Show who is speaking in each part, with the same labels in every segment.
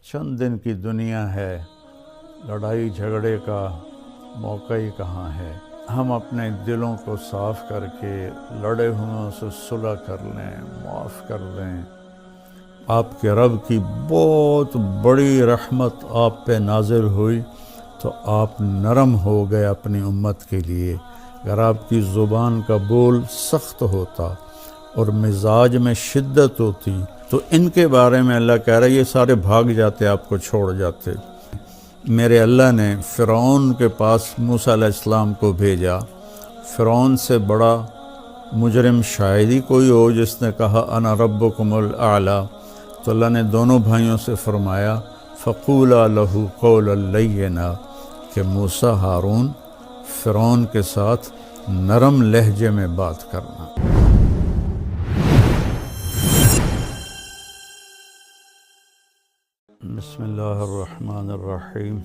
Speaker 1: چند دن کی دنیا ہے، لڑائی جھگڑے کا موقع ہی کہاں ہے۔ ہم اپنے دلوں کو صاف کر کے لڑے ہوئوں سے صلح کر لیں، معاف کر لیں۔ آپ کے رب کی بہت بڑی رحمت آپ پہ نازل ہوئی تو آپ نرم ہو گئے اپنی امت کے لیے۔ اگر آپ کی زبان کا بول سخت ہوتا اور مزاج میں شدت ہوتی تو ان کے بارے میں اللہ کہہ رہا ہے یہ سارے بھاگ جاتے، آپ کو چھوڑ جاتے۔ میرے اللہ نے فرعون کے پاس موسیٰ علیہ السلام کو بھیجا۔ فرعون سے بڑا مجرم شاید ہی کوئی ہو جس نے کہا انا ربکم الاعلی۔ تو اللہ نے دونوں بھائیوں سے فرمایا فقولا لہ قولا لینا کہ موسیٰ ہارون فرعون کے ساتھ نرم لہجے میں بات کرنا۔ بسم اللہ الرحمن الرحیم،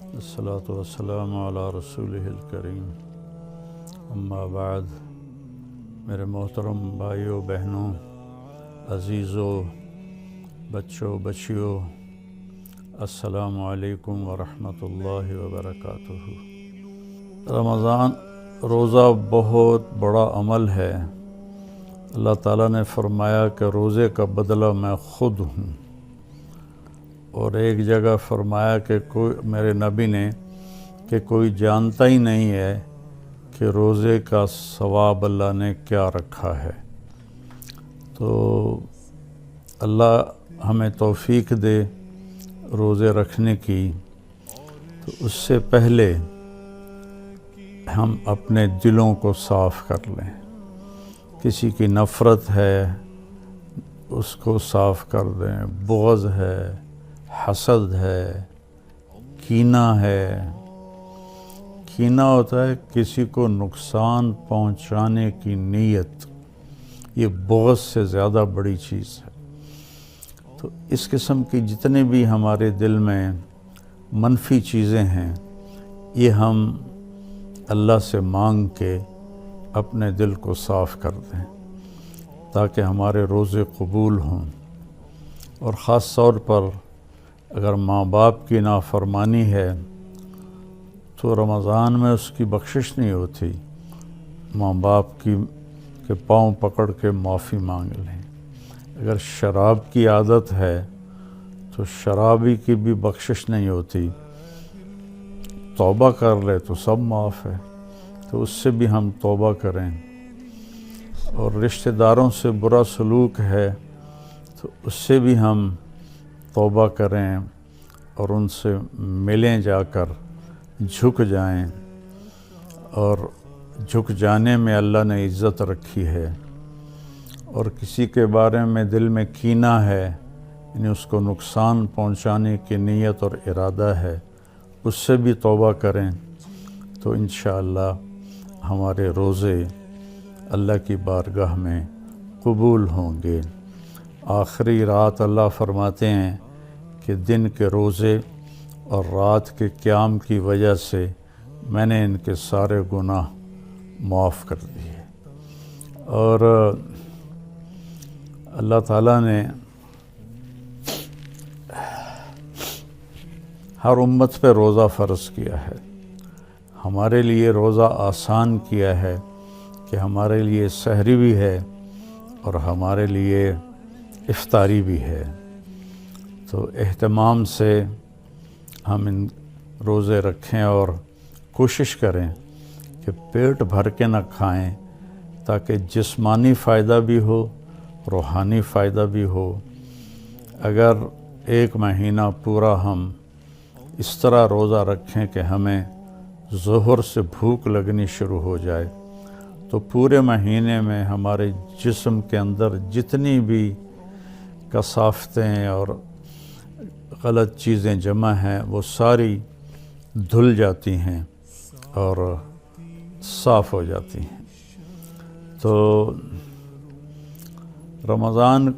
Speaker 1: الصلاۃ والسلام علی رسولہ الکریم، اما بعد۔ میرے محترم بھائیوں بہنوں، عزیزوں، بچوں بچیوں، السلام علیکم ورحمۃ اللہ وبرکاتہ۔ رمضان روزہ بہت بڑا عمل ہے۔ اللہ تعالیٰ نے فرمایا کہ روزے کا بدلہ میں خود ہوں، اور ایک جگہ فرمایا کہ میرے نبی نے کہ کوئی جانتا ہی نہیں ہے کہ روزے کا ثواب اللہ نے کیا رکھا ہے۔ تو اللہ ہمیں توفیق دے روزے رکھنے کی۔ تو اس سے پہلے ہم اپنے دلوں کو صاف کر لیں۔ کسی کی نفرت ہے اس کو صاف کر دیں، بغض ہے، حسد ہے، کینہ ہے۔ کینہ ہوتا ہے کسی کو نقصان پہنچانے کی نیت، یہ بغض سے زیادہ بڑی چیز ہے۔ تو اس قسم کی جتنے بھی ہمارے دل میں منفی چیزیں ہیں، یہ ہم اللہ سے مانگ کے اپنے دل کو صاف کر دیں تاکہ ہمارے روزے قبول ہوں۔ اور خاص طور پر اگر ماں باپ کی نافرمانی ہے تو رمضان میں اس کی بخشش نہیں ہوتی۔ ماں باپ کے پاؤں پکڑ کے معافی مانگ لیں۔ اگر شراب کی عادت ہے تو شرابی کی بھی بخشش نہیں ہوتی، توبہ کر لے تو سب معاف ہے۔ تو اس سے بھی ہم توبہ کریں۔ اور رشتہ داروں سے برا سلوک ہے تو اس سے بھی ہم توبہ کریں اور ان سے ملیں، جا کر جھک جائیں۔ اور جھک جانے میں اللہ نے عزت رکھی ہے۔ اور کسی کے بارے میں دل میں کینہ ہے، یعنی اس کو نقصان پہنچانے کی نیت اور ارادہ ہے، اس سے بھی توبہ کریں تو انشاءاللہ ہمارے روزے اللہ کی بارگاہ میں قبول ہوں گے۔ آخری رات اللہ فرماتے ہیں کہ دن کے روزے اور رات کے قیام کی وجہ سے میں نے ان کے سارے گناہ معاف کر دیے۔ اور اللہ تعالیٰ نے ہر امت پہ روزہ فرض کیا ہے۔ ہمارے لیے روزہ آسان کیا ہے کہ ہمارے لیے سحری بھی ہے اور ہمارے لیے افطاری بھی ہے۔ تو اہتمام سے ہم ان روزے رکھیں اور کوشش کریں کہ پیٹ بھر کے نہ کھائیں تاکہ جسمانی فائدہ بھی ہو، روحانی فائدہ بھی ہو۔ اگر ایک مہینہ پورا ہم اس طرح روزہ رکھیں کہ ہمیں ظہر سے بھوک لگنی شروع ہو جائے تو پورے مہینے میں ہمارے جسم کے اندر جتنی بھی کثافتیں اور غلط چیزیں جمع ہیں وہ ساری دھل جاتی ہیں اور صاف ہو جاتی ہیں۔ تو رمضان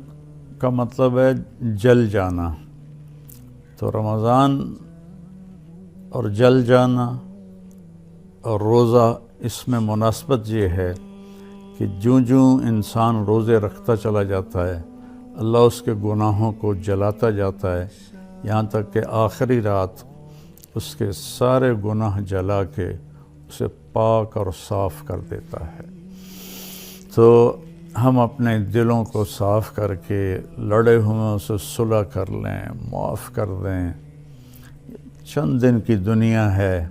Speaker 1: کا مطلب ہے جل جانا۔ تو رمضان اور جل جانا اور روزہ، اس میں مناسبت یہ ہے کہ جوں انسان روزے رکھتا چلا جاتا ہے اللہ اس کے گناہوں کو جلاتا جاتا ہے یہاں تک کہ آخری رات اس کے سارے گناہ جلا کے اسے پاک اور صاف کر دیتا ہے۔ تو ہم اپنے دلوں کو صاف کر کے لڑے ہوئے سے صلح کر لیں، معاف کر دیں۔ چند دن کی دنیا ہے،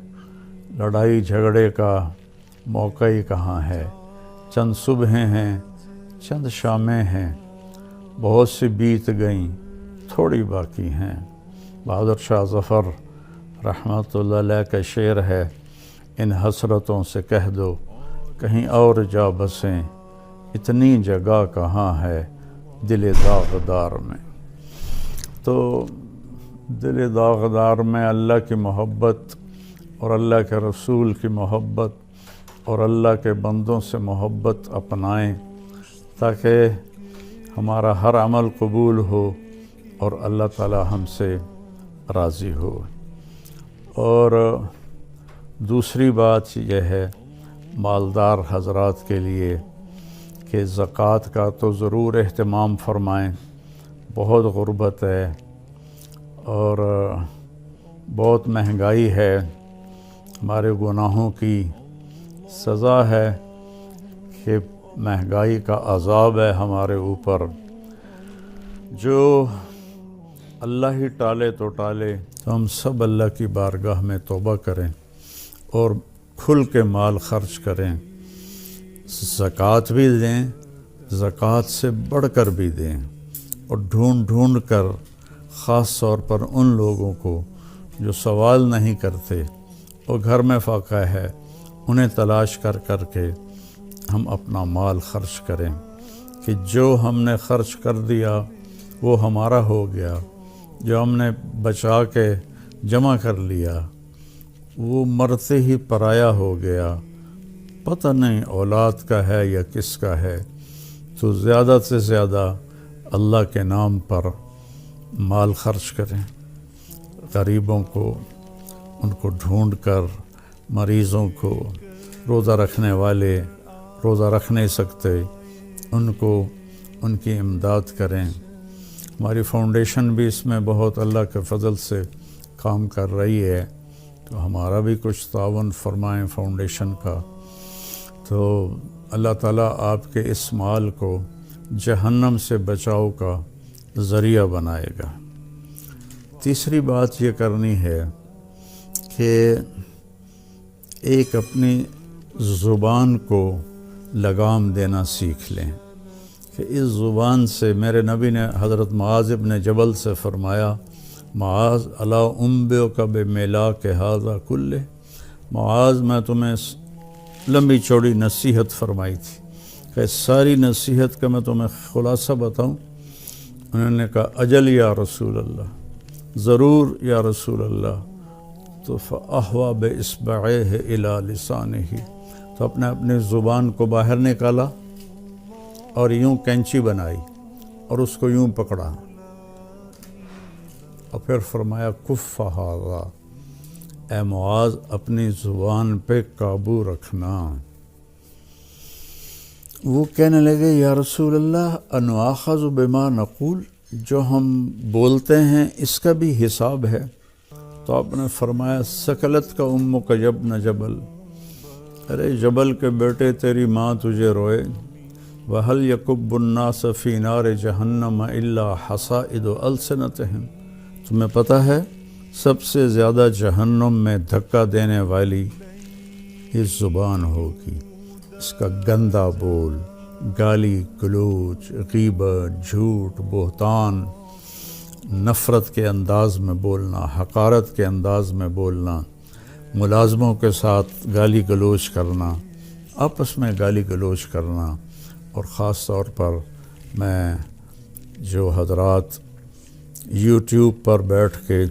Speaker 1: لڑائی جھگڑے کا موقع ہی کہاں ہے، چند صبحیں ہیں، چند شامیں ہیں، بہت سی بیت گئیں، تھوڑی باقی ہیں۔ بہادر شاہ ظفر رحمۃ اللہ علیہ کا شعر ہے، ان حسرتوں سے کہہ دو کہیں اور جا بسیں، اتنی جگہ کہاں ہے دل داغدار میں۔ تو دل داغدار میں اللہ کی محبت اور اللہ کے رسول کی محبت اور اللہ کے بندوں سے محبت اپنائیں تاکہ ہمارا ہر عمل قبول ہو اور اللہ تعالی ہم سے راضی ہو۔ اور دوسری بات یہ ہے مالدار حضرات کے لیے کہ زکوٰۃ کا تو ضرور اہتمام فرمائیں، بہت غربت ہے اور بہت مہنگائی ہے، ہمارے گناہوں کی سزا ہے کہ مہنگائی کا عذاب ہے ہمارے اوپر۔ جو اللہ ہی ٹالے تو ٹالے، تو ہم سب اللہ کی بارگاہ میں توبہ کریں اور کھل کے مال خرچ کریں، زکوٰۃ بھی دیں، زکوٰۃ سے بڑھ کر بھی دیں، اور ڈھونڈ ڈھونڈ کر خاص طور پر ان لوگوں کو جو سوال نہیں کرتے اور گھر میں فاقہ ہے، انہیں تلاش کر کر کے ہم اپنا مال خرچ کریں کہ جو ہم نے خرچ کر دیا وہ ہمارا ہو گیا، جو ہم نے بچا کے جمع کر لیا وہ مرتے ہی پرایا ہو گیا، پتہ نہیں اولاد کا ہے یا کس کا ہے۔ تو زیادہ سے زیادہ اللہ کے نام پر مال خرچ کریں، غریبوں کو ان کو ڈھونڈ کر، مریضوں کو، روزہ رکھنے والے روزہ رکھ نہیں سکتے ان کو ان کی امداد کریں۔ ہماری فاؤنڈیشن بھی اس میں بہت اللہ کے فضل سے کام کر رہی ہے، تو ہمارا بھی کچھ تعاون فرمائیں فاؤنڈیشن کا، تو اللہ تعالیٰ آپ کے اس مال کو جہنم سے بچاؤ کا ذریعہ بنائے گا۔ تیسری بات یہ کرنی ہے کہ ایک اپنی زبان کو لگام دینا سیکھ لیں کہ اس زبان سے، میرے نبی نے حضرت معاذ ابن جبل سے فرمایا، معاذ الا انبئک بمیلاک ھذا کلہ، معاذ میں تمہیں لمبی چوڑی نصیحت فرمائی تھی کہ ساری نصیحت کا میں تمہیں خلاصہ بتاؤں؟ انہوں نے کہا اجل یا رسول اللہ، ضرور یا رسول اللہ۔ تو فأحوى بإصبعيه إلى لسانه، تو اپنی زبان کو باہر نکالا اور یوں کینچی بنائی اور اس کو یوں پکڑا اور پھر فرمایا کف ھذا، اے معاذ اپنی زبان پہ قابو رکھنا۔ وہ کہنے لگے یا رسول اللہ انؤاخذ بما نقول، جو ہم بولتے ہیں اس کا بھی حساب ہے؟ تو آپ نے فرمایا سکلت کا امک یبن جبل، ارے جبل کے بیٹے تیری ماں تجھے روئے۔ وَهَلْ يَكُبُّ النَّاسَ فِي نَارِ جَهَنَّمَ إِلَّا حَصَائِدُ أَلْسِنَتِهِمْ، تمہیں پتہ ہے سب سے زیادہ جہنم میں دھکا دینے والی یہ زبان ہوگی، اس کا گندا بول، گالی گلوچ، غیبت، جھوٹ، بہتان، نفرت کے انداز میں بولنا، حقارت کے انداز میں بولنا، ملازموں کے ساتھ گالی گلوچ کرنا، آپس میں گالی گلوچ کرنا۔ اور خاص طور پر میں جو حضرات یوٹیوب پر بیٹھ کے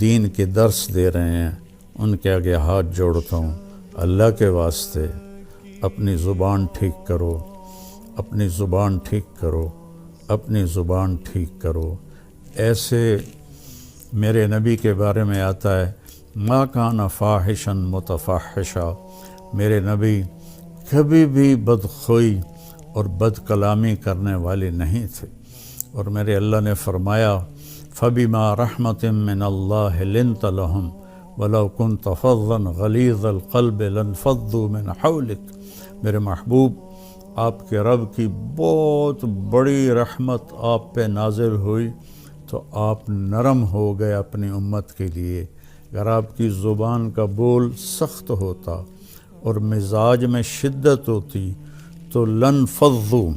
Speaker 1: دین کے درس دے رہے ہیں ان کے آگے ہاتھ جوڑتا ہوں، اللہ کے واسطے اپنی زبان ٹھیک کرو، اپنی زبان ٹھیک کرو، اپنی زبان ٹھیک کرو۔ ایسے میرے نبی کے بارے میں آتا ہے ما کان فاحشا متفحشا، میرے نبی کبھی بھی بدخوئی اور بد کلامی کرنے والے نہیں تھے، اور میرے اللہ نے فرمایا فَبِمَا رَحْمَةٍ مِّنَ اللَّهِ لِنْتَ لَهُمْ وَلَوْ كُنْتَ فَظًّا غَلِيظَ الْقَلْبِ لَانفَضُّوا مِنْ حَوْلِكَ، میرے محبوب آپ کے رب کی بہت بڑی رحمت آپ پہ نازل ہوئی تو آپ نرم ہو گئے اپنی امت کے لیے۔ اگر آپ کی زبان کا بول سخت ہوتا اور مزاج میں شدت ہوتی تو لنفضوا،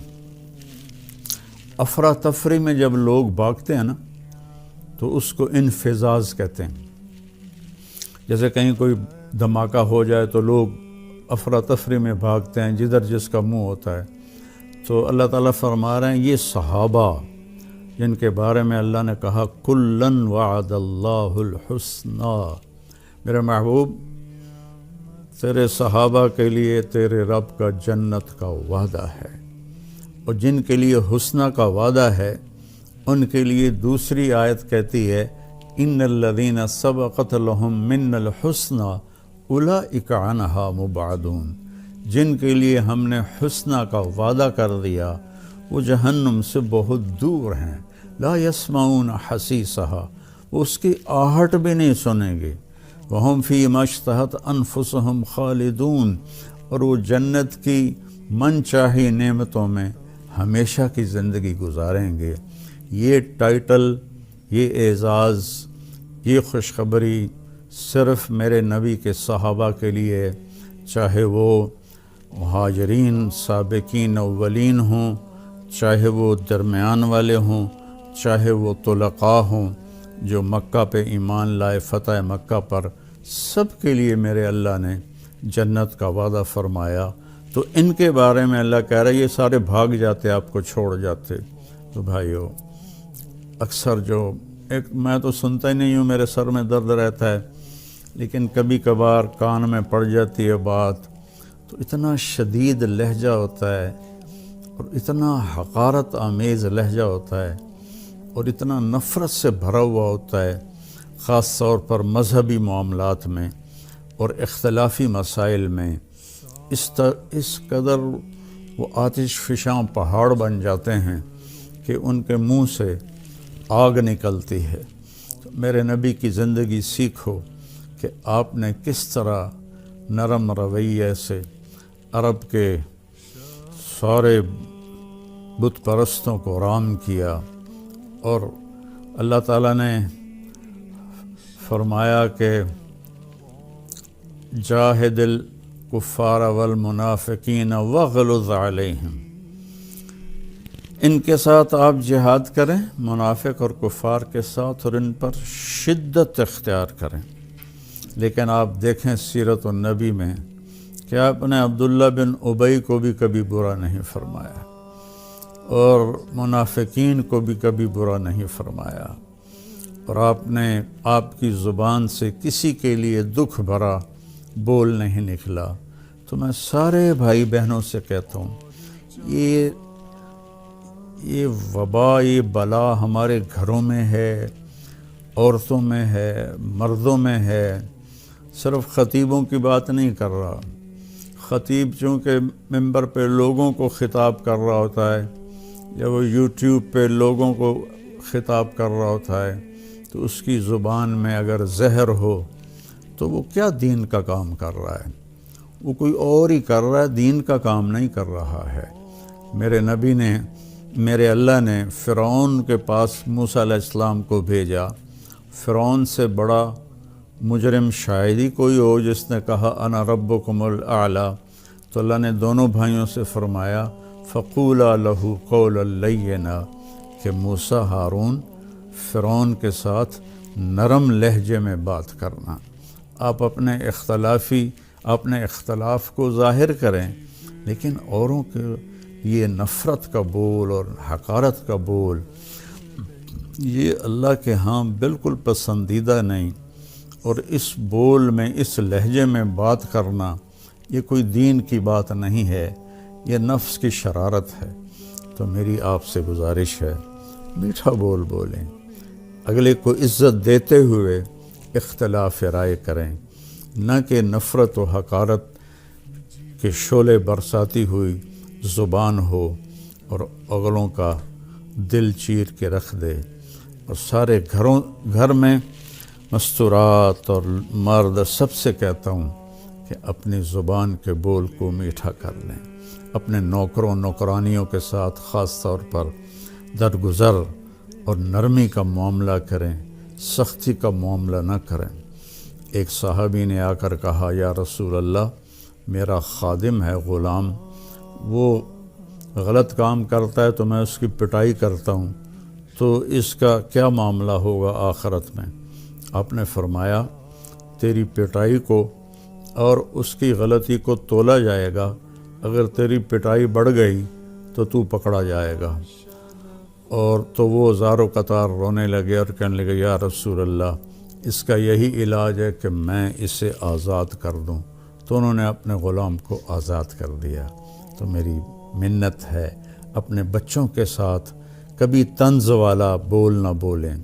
Speaker 1: افراتفری میں جب لوگ بھاگتے ہیں نا تو اس کو انفزاز کہتے ہیں۔ جیسے کہیں کوئی دھماکہ ہو جائے تو لوگ افراتفری میں بھاگتے ہیں جدھر جس کا منہ ہوتا ہے۔ تو اللہ تعالیٰ فرما رہے ہیں یہ صحابہ جن کے بارے میں اللہ نے کہا کُلًّا وعد اللہ الحسنی، میرے محبوب تیرے صحابہ کے لیے تیرے رب کا جنت کا وعدہ ہے، اور جن کے لیے حسنہ کا وعدہ ہے ان کے لیے دوسری آیت کہتی ہے ان الذین سبقت لہم من الحسنی اولئک عنہا مبعدون، جن کے لیے ہم نے حسنہ کا وعدہ کر دیا وہ جہنم سے بہت دور ہیں، لا یسمعون حسیسہا، وہ اس کی آہٹ بھی نہیں سنیں گے، وہم فی ما اشتہت انفسہم خالدون، اور وہ جنت کی من چاہی نعمتوں میں ہمیشہ کی زندگی گزاریں گے۔ یہ ٹائٹل، یہ اعزاز، یہ خوشخبری صرف میرے نبی کے صحابہ کے لیے، چاہے وہ مہاجرین سابقین اولین ہوں، چاہے وہ درمیان والے ہوں، چاہے وہ طلقاء ہوں جو مکہ پہ ایمان لائے فتح مکہ پر، سب کے لیے میرے اللہ نے جنت کا وعدہ فرمایا۔ تو ان کے بارے میں اللہ کہہ رہا ہے یہ سارے بھاگ جاتے آپ کو چھوڑ جاتے۔ تو بھائیو اکثر جو میں تو سنتا ہی نہیں ہوں، میرے سر میں درد رہتا ہے، لیکن کبھی کبھار کان میں پڑ جاتی ہے بات تو اتنا شدید لہجہ ہوتا ہے اور اتنا حقارت آمیز لہجہ ہوتا ہے اور اتنا نفرت سے بھرا ہوا ہوتا ہے، خاص طور پر مذہبی معاملات میں اور اختلافی مسائل میں۔ اس قدر وہ آتش فشاں پہاڑ بن جاتے ہیں کہ ان کے منہ سے آگ نکلتی ہے۔ تو میرے نبی کی زندگی سیکھو کہ آپ نے کس طرح نرم رویے سے عرب کے سارے بت پرستوں کو رام کیا، اور اللہ تعالیٰ نے فرمایا کہ جاہد الکفار والمنافقین واغلظ علیہم، ان کے ساتھ آپ جہاد کریں، منافق اور کفار کے ساتھ، اور ان پر شدت اختیار کریں۔ لیکن آپ دیکھیں سیرت النبی میں کہ آپ نے عبداللہ بن ابی کو بھی کبھی برا نہیں فرمایا اور منافقین کو بھی کبھی برا نہیں فرمایا، اور آپ کی زبان سے کسی کے لیے دکھ بھرا بول نہیں نکلا۔ تو میں سارے بھائی بہنوں سے کہتا ہوں یہ وبا، یہ بلا ہمارے گھروں میں ہے، عورتوں میں ہے، مردوں میں ہے۔ صرف خطیبوں کی بات نہیں کر رہا، خطیب چونکہ ممبر پہ لوگوں کو خطاب کر رہا ہوتا ہے یا وہ یوٹیوب پہ لوگوں کو خطاب کر رہا ہوتا ہے، تو اس کی زبان میں اگر زہر ہو تو وہ کیا دین کا کام کر رہا ہے؟ وہ کوئی اور ہی کر رہا ہے، دین کا کام نہیں کر رہا ہے۔ میرے اللہ نے فرعون کے پاس موسیٰ علیہ السلام کو بھیجا۔ فرعون سے بڑا مجرم شاید ہی کوئی ہو جس نے کہا انا ربکم الاعلی۔ تو اللہ نے دونوں بھائیوں سے فرمایا فقولا لہ قولا لینا، کہ موسیٰ ہارون فرعون کے ساتھ نرم لہجے میں بات کرنا۔ آپ اپنے اختلاف کو ظاہر کریں، لیکن اوروں کے یہ نفرت کا بول اور حقارت کا بول یہ اللہ کے ہاں بالکل پسندیدہ نہیں، اور اس بول میں، اس لہجے میں بات کرنا یہ کوئی دین کی بات نہیں ہے، یہ نفس کی شرارت ہے۔ تو میری آپ سے گزارش ہے میٹھا بول بولیں، اگلے کو عزت دیتے ہوئے اختلاف رائے کریں، نہ کہ نفرت و حقارت کے شعلے برساتی ہوئی زبان ہو اور اگلوں کا دل چیر کے رکھ دے، اور سارے گھر میں مستورات اور مرد سب سے کہتا ہوں کہ اپنی زبان کے بول کو میٹھا کر لیں، اپنے نوکروں نوکرانیوں کے ساتھ خاص طور پر درگزر اور نرمی کا معاملہ کریں، سختی کا معاملہ نہ کریں۔ ایک صحابی نے آ کر کہا، یا رسول اللہ، میرا خادم ہے، غلام، وہ غلط کام کرتا ہے تو میں اس کی پٹائی کرتا ہوں، تو اس کا کیا معاملہ ہوگا آخرت میں؟ آپ نے فرمایا، تیری پٹائی کو اور اس کی غلطی کو تولا جائے گا، اگر تیری پٹائی بڑھ گئی تو پکڑا جائے گا۔ اور تو وہ زارو قطار رونے لگے اور کہنے لگے، یا رسول اللہ، اس کا یہی علاج ہے کہ میں اسے آزاد کر دوں۔ تو انہوں نے اپنے غلام کو آزاد کر دیا۔ تو میری منت ہے، اپنے بچوں کے ساتھ کبھی طنز والا بول نہ بولیں،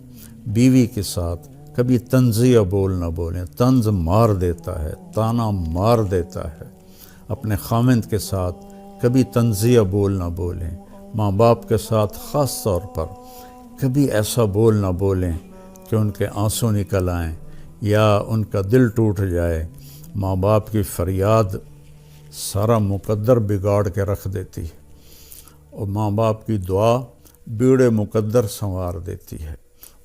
Speaker 1: بیوی کے ساتھ کبھی طنزیہ بول نہ بولیں، طنز مار دیتا ہے، تانا مار دیتا ہے۔ اپنے خامند کے ساتھ کبھی طنزیہ بول نہ بولیں، ماں باپ کے ساتھ خاص طور پر کبھی ایسا بول نہ بولیں کہ ان کے آنسو نکل آئیں یا ان کا دل ٹوٹ جائے۔ ماں باپ کی فریاد سارا مقدر بگاڑ کے رکھ دیتی ہے، اور ماں باپ کی دعا بیڑے مقدر سنوار دیتی ہے،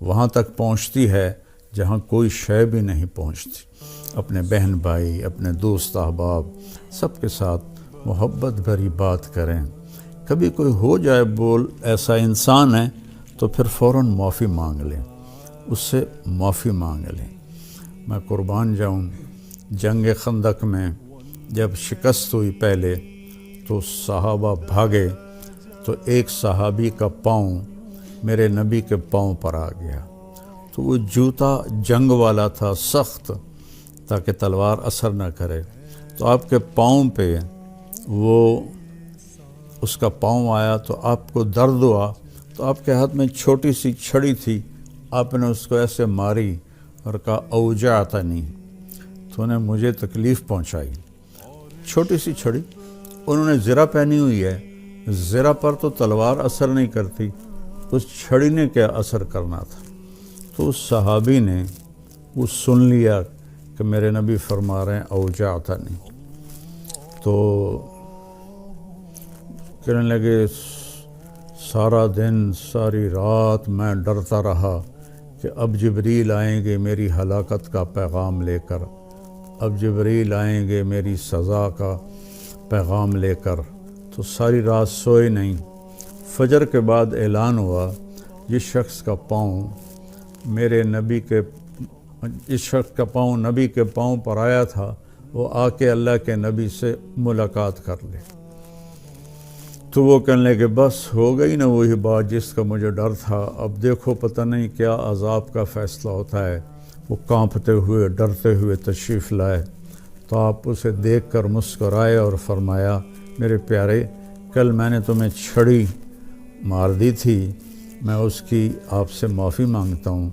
Speaker 1: وہاں تک پہنچتی ہے جہاں کوئی شے بھی نہیں پہنچتی۔ اپنے بہن بھائی، اپنے دوست احباب سب کے ساتھ محبت بھری بات کریں۔ کبھی کوئی ہو جائے بول ایسا انسان ہے تو پھر فوراً معافی مانگ لیں، اس سے معافی مانگ لیں۔ میں قربان جاؤں، جنگ خندق میں جب شکست ہوئی پہلے تو صحابہ بھاگے، تو ایک صحابی کا پاؤں میرے نبی کے پاؤں پر آ گیا۔ تو وہ جوتا جنگ والا تھا، سخت، تاکہ تلوار اثر نہ کرے۔ تو آپ کے پاؤں پہ وہ اس کا پاؤں آیا تو آپ کو درد ہوا، تو آپ کے ہاتھ میں چھوٹی سی چھڑی تھی، آپ نے اس کو ایسے ماری اور کہا، اوجعتنی، تو نے مجھے تکلیف پہنچائی۔ چھوٹی سی چھڑی، انہوں نے زرہ پہنی ہوئی ہے، زرہ پر تو تلوار اثر نہیں کرتی، اس چھڑی نے کیا اثر کرنا تھا۔ تو اس صحابی نے وہ سن لیا کہ میرے نبی فرما رہے ہیں اوجعتنی، تو کہنے لگے، سارا دن ساری رات میں ڈرتا رہا کہ اب جبریل آئیں گے میری ہلاکت کا پیغام لے کر، اب جبریل آئیں گے میری سزا کا پیغام لے کر۔ تو ساری رات سوئے نہیں۔ فجر کے بعد اعلان ہوا، جس شخص کا پاؤں نبی کے پاؤں پر آیا تھا، وہ آ کے اللہ کے نبی سے ملاقات کر لے۔ تو وہ کہنے لگے، بس ہو گئی نا وہی بات جس کا مجھے ڈر تھا، اب دیکھو پتہ نہیں کیا عذاب کا فیصلہ ہوتا ہے۔ وہ کانپتے ہوئے ڈرتے ہوئے تشریف لائے، تو آپ اسے دیکھ کر مسکرائے اور فرمایا، میرے پیارے، کل میں نے تمہیں چھڑی مار دی تھی، میں اس کی آپ سے معافی مانگتا ہوں،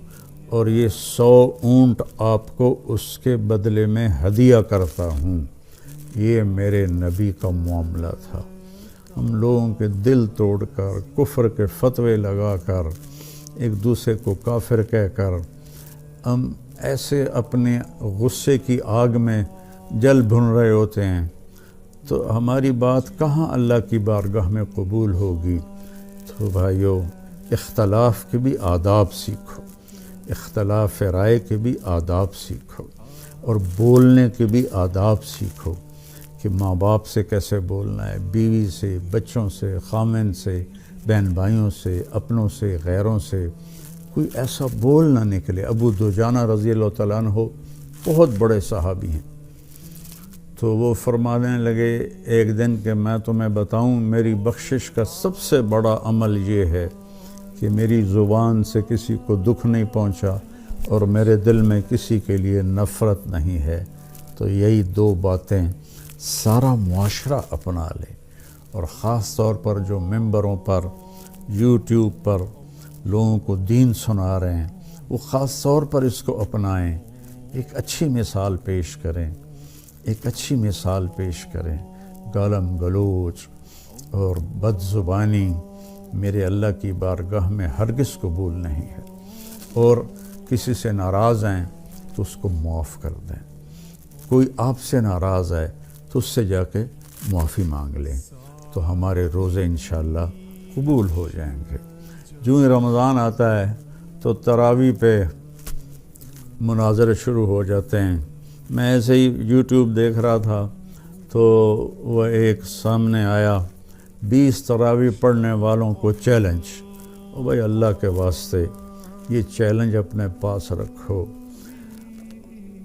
Speaker 1: اور یہ 100 اونٹ آپ کو اس کے بدلے میں ہدیہ کرتا ہوں۔ یہ میرے نبی کا معاملہ تھا۔ ہم لوگوں کے دل توڑ کر، کفر کے فتوے لگا کر، ایک دوسرے کو کافر کہہ کر، ہم ایسے اپنے غصے کی آگ میں جل بھن رہے ہوتے ہیں، تو ہماری بات کہاں اللہ کی بارگاہ میں قبول ہوگی۔ تو بھائیو، اختلاف کے بھی آداب سیکھو، اختلاف رائے کے بھی آداب سیکھو، اور بولنے کے بھی آداب سیکھو کہ ماں باپ سے کیسے بولنا ہے، بیوی سے، بچوں سے، خامن سے، بہن بھائیوں سے، اپنوں سے، غیروں سے کوئی ایسا بول نہ نکلے۔ ابو دجانہ رضی اللہ تعالیٰ عنہ بہت بڑے صحابی ہیں، تو وہ فرمانے لگے ایک دن کہ میں تمہیں بتاؤں، میری بخشش کا سب سے بڑا عمل یہ ہے کہ میری زبان سے کسی کو دکھ نہیں پہنچا اور میرے دل میں کسی کے لیے نفرت نہیں ہے۔ تو یہی 2 باتیں سارا معاشرہ اپنا لے، اور خاص طور پر جو ممبروں پر، یوٹیوب پر لوگوں کو دین سنا رہے ہیں، وہ خاص طور پر اس کو اپنائیں، ایک اچھی مثال پیش کریں، ایک اچھی مثال پیش کریں۔ گالم گلوچ اور بد زبانی میرے اللہ کی بارگاہ میں ہرگز قبول نہیں ہے، اور کسی سے ناراض ہیں تو اس کو معاف کر دیں، کوئی آپ سے ناراض ہے تو اس سے جا کے معافی مانگ لیں، تو ہمارے روزے انشاءاللہ قبول ہو جائیں گے۔ جو ہی رمضان آتا ہے تو تراویح پہ مناظرے شروع ہو جاتے ہیں۔ میں ایسے ہی یوٹیوب دیکھ رہا تھا تو وہ ایک سامنے آیا، 20 تراویح پڑھنے والوں کو چیلنج۔ او بھائی اللہ کے واسطے یہ چیلنج اپنے پاس رکھو۔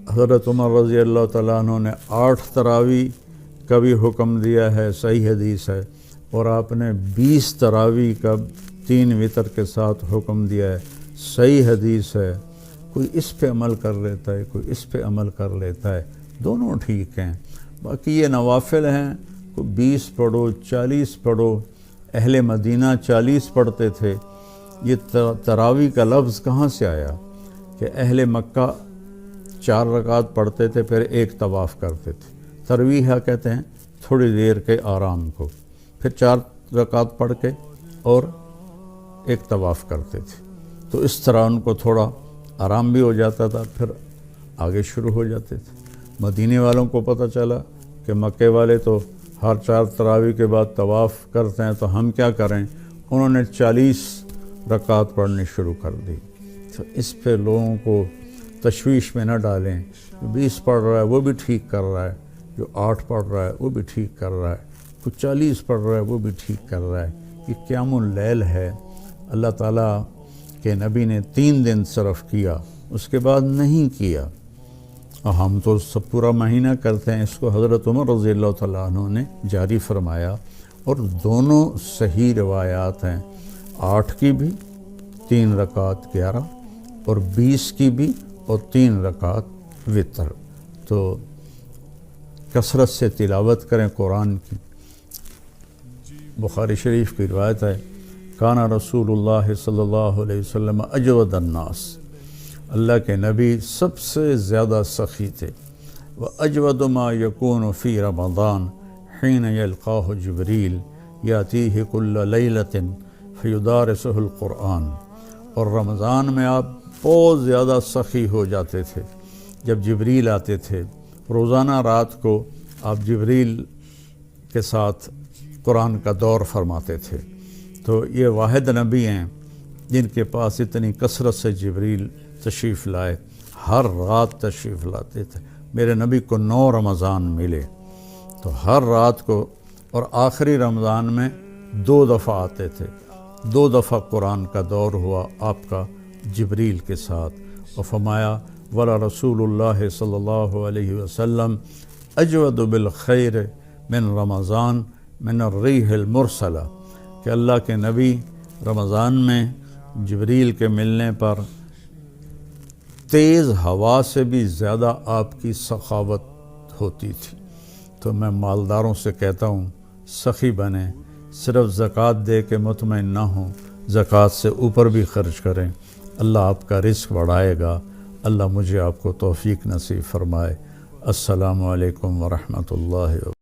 Speaker 1: حضرت عمر رضی اللہ تعالیٰ عنہ نے 8 تراویح کا بھی حکم دیا ہے، صحیح حدیث ہے، اور آپ نے 20 تراویح کا 3 وتر کے ساتھ حکم دیا ہے، صحیح حدیث ہے۔ کوئی اس پہ عمل کر لیتا ہے، کوئی اس پہ عمل کر لیتا ہے، دونوں ٹھیک ہیں۔ باقی یہ نوافل ہیں، کوئی 20 پڑھو، 40 پڑھو، اہل مدینہ 40 پڑھتے تھے۔ یہ تراویح کا لفظ کہاں سے آیا کہ اہل مکہ 4 رکعت پڑھتے تھے، پھر ایک طواف کرتے تھے۔ ترویحہ کہتے ہیں تھوڑی دیر کے آرام کو، پھر 4 رکعت پڑھ کے اور ایک طواف کرتے تھے، تو اس طرح ان کو تھوڑا آرام بھی ہو جاتا تھا، پھر آگے شروع ہو جاتے تھے۔ مدینے والوں کو پتہ چلا کہ مکے والے تو ہر 4 تراویح کے بعد طواف کرتے ہیں، تو ہم کیا کریں؟ انہوں نے 40 رکعت پڑھنی شروع کر دی۔ تو اس پہ لوگوں کو تشویش میں نہ ڈالیں۔ جو 20 پڑھ رہا ہے وہ بھی ٹھیک کر رہا ہے، جو 8 پڑھ رہا ہے وہ بھی ٹھیک کر رہا ہے، جو 40 پڑھ رہا ہے وہ بھی ٹھیک کر رہا ہے۔ یہ قیام اللیل ہے، اللہ تعالیٰ کے نبی نے 3 دن صرف کیا، اس کے بعد نہیں کیا۔ ہم تو سب پورا مہینہ کرتے ہیں، اس کو حضرت عمر رضی اللہ تعالیٰ عنہ نے جاری فرمایا، اور دونوں صحیح روایات ہیں، 8 کی بھی 3 رکعت 11، اور 20 کی بھی اور 3 رکعت وتر۔ تو کثرت سے تلاوت کریں قرآن کی۔ بخاری شریف کی روایت ہے، کانا رسول اللہ صلی اللہ علیہ وسلم اجود الناس، اللہ کے نبی سب سے زیادہ سخی تھے۔ وَأَجْوَدُ مَا يَكُونُ فِي رَمَضَانَ حِينَ يَلْقَاهُ جِبْرِيلُ يَأْتِيهِ كُلَّ لَيْلَةٍ فَيُدَارِسُهُ الْقُرْآنَ، اور رمضان میں آپ بہت زیادہ سخی ہو جاتے تھے جب جبریل آتے تھے۔ روزانہ رات کو آپ جبریل کے ساتھ قرآن کا دور فرماتے تھے۔ تو یہ واحد نبی ہیں جن کے پاس اتنی کثرت سے جبریل تشریف لائے، ہر رات تشریف لاتے تھے۔ میرے نبی کو 9 رمضان ملے، تو ہر رات کو، اور آخری رمضان میں 2 دفعہ آتے تھے، 2 دفعہ قرآن کا دور ہوا آپ کا جبریل کے ساتھ۔ اور فرمایا ولا رسول اللہ صلی اللہ علیہ وسلم اجود بالخیر من رمضان من الریح المرسلہ، کہ اللہ کے نبی رمضان میں جبریل کے ملنے پر تیز ہوا سے بھی زیادہ آپ کی سخاوت ہوتی تھی۔ تو میں مالداروں سے کہتا ہوں سخی بنیں، صرف زکوٰۃ دے کے مطمئن نہ ہوں، زکوٰۃ سے اوپر بھی خرچ کریں، اللہ آپ کا رزق بڑھائے گا۔ اللہ مجھے آپ کو توفیق نصیب فرمائے۔ السلام علیکم ورحمۃ اللہ وبرکاتہ۔